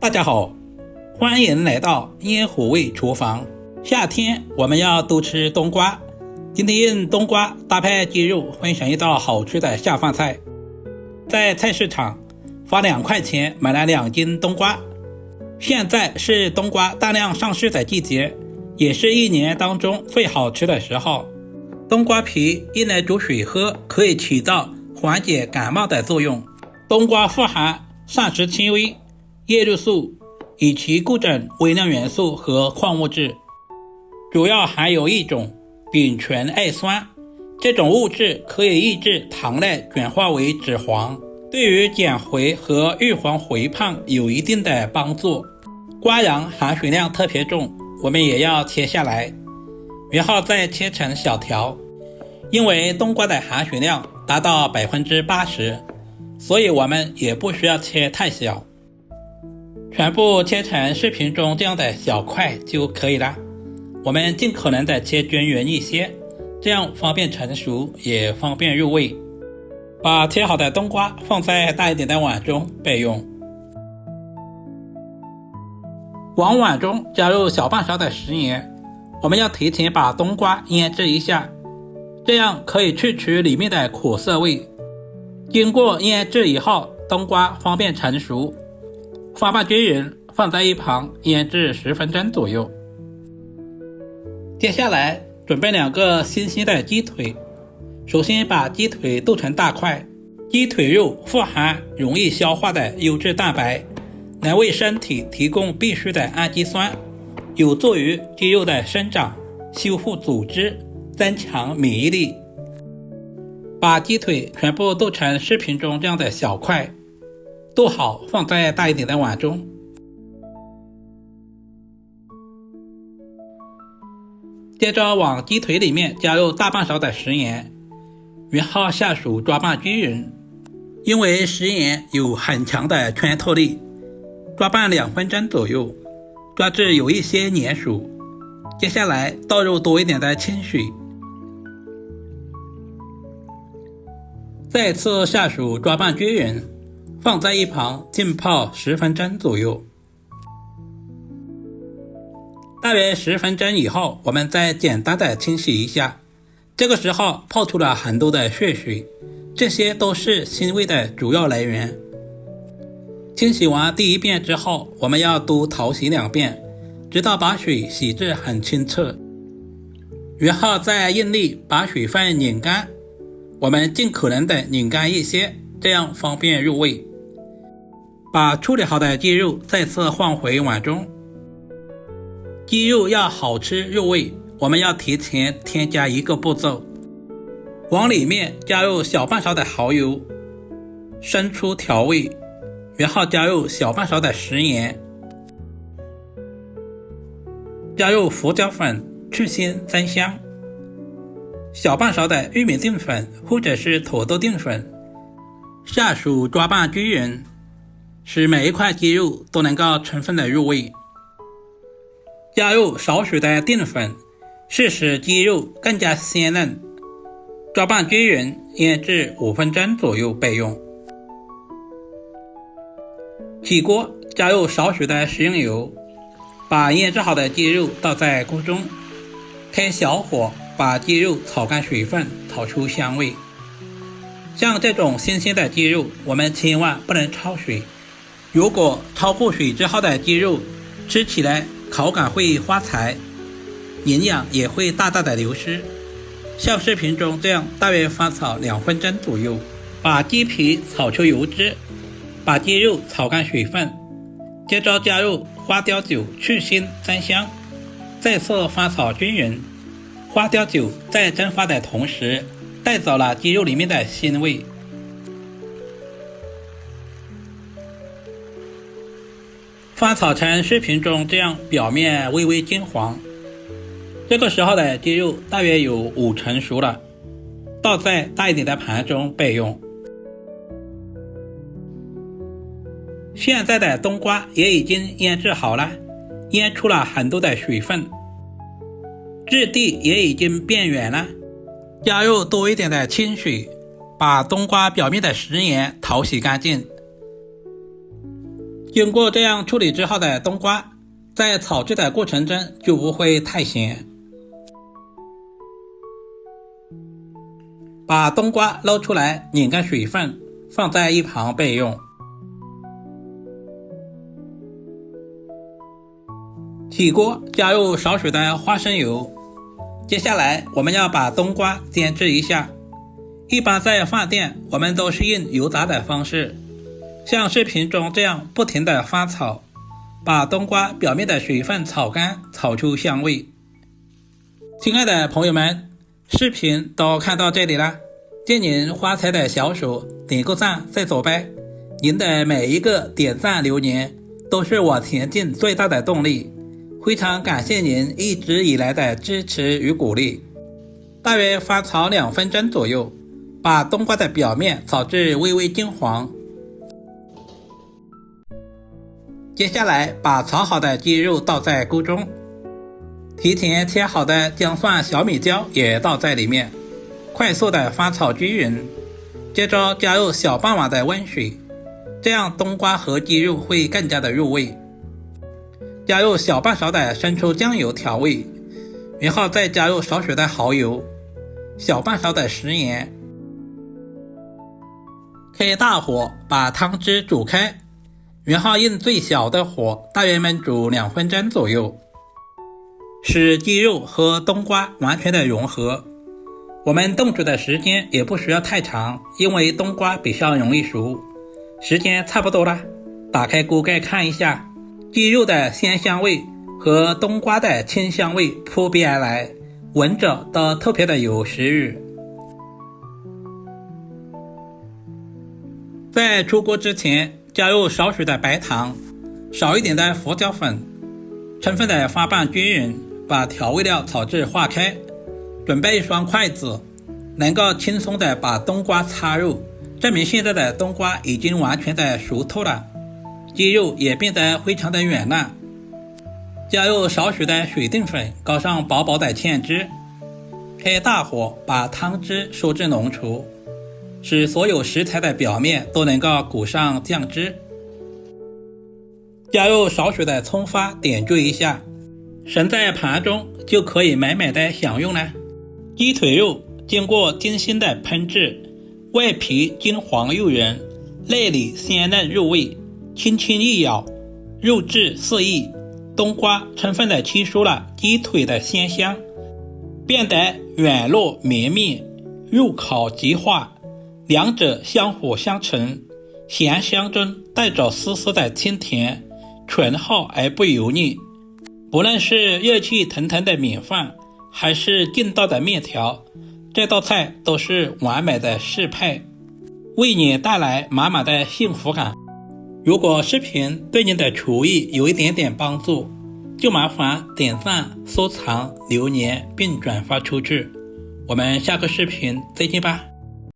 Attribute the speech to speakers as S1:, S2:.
S1: 大家好，欢迎来到烟火味厨房。夏天我们要多吃冬瓜，今天用冬瓜搭配鸡肉分享一道好吃的下饭菜。在菜市场花2块钱买了2斤冬瓜。现在是冬瓜大量上市的季节，也是一年当中最好吃的时候。冬瓜皮用来煮水喝，可以起到缓解感冒的作用。冬瓜富含膳食纤维、叶绿素以及各种微量元素和矿物质，主要含有一种丙醛氨酸，这种物质可以抑制糖类转化为脂肪，对于减肥和预防肥胖有一定的帮助。瓜瓤含水量特别重，我们也要切下来，然后再切成小条。因为冬瓜的含水量达到 80%， 所以我们也不需要切太小，全部切成视频中这样的小块就可以了。我们尽可能的切均匀一些，这样方便成熟也方便入味。把切好的冬瓜放在大一点的碗中备用。往碗中加入小半勺的食盐，我们要提前把冬瓜腌制一下，这样可以去除里面的苦涩味。经过腌制以后，冬瓜方便成熟，放拌均匀，放在一旁腌制10分钟左右。接下来准备2个新鲜的鸡腿，首先把鸡腿剁成大块。鸡腿肉富含容易消化的优质蛋白，能为身体提供必需的氨基酸，有助于肌肉的生长，修复组织，增强免疫力。把鸡腿全部剁成视频中这样的小块，剁好放在大一点的碗中。接着往鸡腿里面加入大半勺的食盐，然后下手抓拌均匀。因为食盐有很强的穿透力，抓拌2分钟左右，抓至有一些粘熟。接下来倒入多一点的清水，再次下手抓拌均匀，放在一旁浸泡10分钟左右。大约10分钟以后，我们再简单的清洗一下，这个时候泡出了很多的血水，这些都是腥味的主要来源。清洗完第1遍之后，我们要多淘洗2遍，直到把水洗至很清澈，然后再用力把水分拧干，我们尽可能的拧干一些，这样方便入味。把处理好的鸡肉再次放回碗中。鸡肉要好吃入味，我们要提前添加一个步骤，往里面加入小半勺的蚝油、生抽调味，然后加入小半勺的食盐，加入胡椒粉去腥增香，小半勺的玉米淀粉或者是土豆淀粉，下手抓拌均匀，使每一块鸡肉都能够充分的入味。加入少许的淀粉，是使鸡肉更加鲜嫩。抓拌均匀，腌制5分钟左右备用。起锅，加入少许的食用油，把腌制好的鸡肉倒在锅中，开小火把鸡肉炒干水分，炒出香味。像这种新鲜的鸡肉，我们千万不能焯水，如果焯过水之后的鸡肉，吃起来口感会发柴，营养也会大大的流失。像视频中这样大约翻炒2分钟左右，把鸡皮炒出油脂，把鸡肉炒干水分，接着加入花雕酒去腥增香，再次翻炒均匀。花雕酒在蒸发的同时带走了鸡肉里面的腥味。翻炒成视频中这样表面微微金黄，这个时候的鸡肉大约有5成熟了，倒在大一点的盘中备用。现在的冬瓜也已经腌制好了，腌出了很多的水分，质地也已经变软了。加入多一点的清水，把冬瓜表面的食盐淘洗干净。经过这样处理之后的冬瓜，在炒制的过程中就不会太咸。把冬瓜捞出来，拧干水分，放在一旁备用。起锅加入少许的花生油，接下来我们要把冬瓜煎制一下。一般在饭店我们都是用油炸的方式，像视频中这样不停的翻炒，把冬瓜表面的水分炒干，炒出香味。亲爱的朋友们，视频都看到这里了，借您发财的小手点个赞再走呗。您的每一个点赞留言都是我前进最大的动力，非常感谢您一直以来的支持与鼓励。大约翻炒2分钟左右，把冬瓜的表面炒至微微金黄。接下来把炒好的鸡肉倒在锅中，提前切好的姜蒜小米椒也倒在里面，快速的翻炒均匀。接着加入小半碗的温水，这样冬瓜和鸡肉会更加的入味。加入小半勺的生抽酱油调味，然后再加入少许的蚝油，小半勺的食盐。开大火把汤汁煮开，然后用最小的火大约焖煮2分钟左右，使鸡肉和冬瓜完全的融合。我们炖煮的时间也不需要太长，因为冬瓜比较容易熟。时间差不多了，打开锅盖看一下，鸡肉的鲜香味和冬瓜的清香味扑鼻而来，闻着都特别的有食欲。在出锅之前加入少许的白糖，少一点的胡椒粉，充分的翻拌均匀，把调味料炒至化开。准备一双筷子，能够轻松的把冬瓜插入，证明现在的冬瓜已经完全的熟透了，鸡肉也变得非常的软烂。加入少许的水淀粉，搞上薄薄的芡汁，开大火把汤汁收至浓稠，使所有食材的表面都能够裹上酱汁。加入少许的葱花点缀一下，盛在盘中就可以美美的享用了。鸡腿肉经过精心的烹制，外皮金黄诱人，内里鲜嫩入味，轻轻一咬，肉质四溢，冬瓜充分的吸收了鸡腿的鲜香，变得软糯绵密，入口即化，两者相辅相成，咸香中带着丝丝的清甜，醇厚而不油腻。不论是热气腾腾的米饭，还是劲道的面条，这道菜都是完美的适配，为你带来满满的幸福感。如果视频对你的厨艺有一点点帮助，就麻烦点赞、收藏、留言并转发出去。我们下个视频再见吧。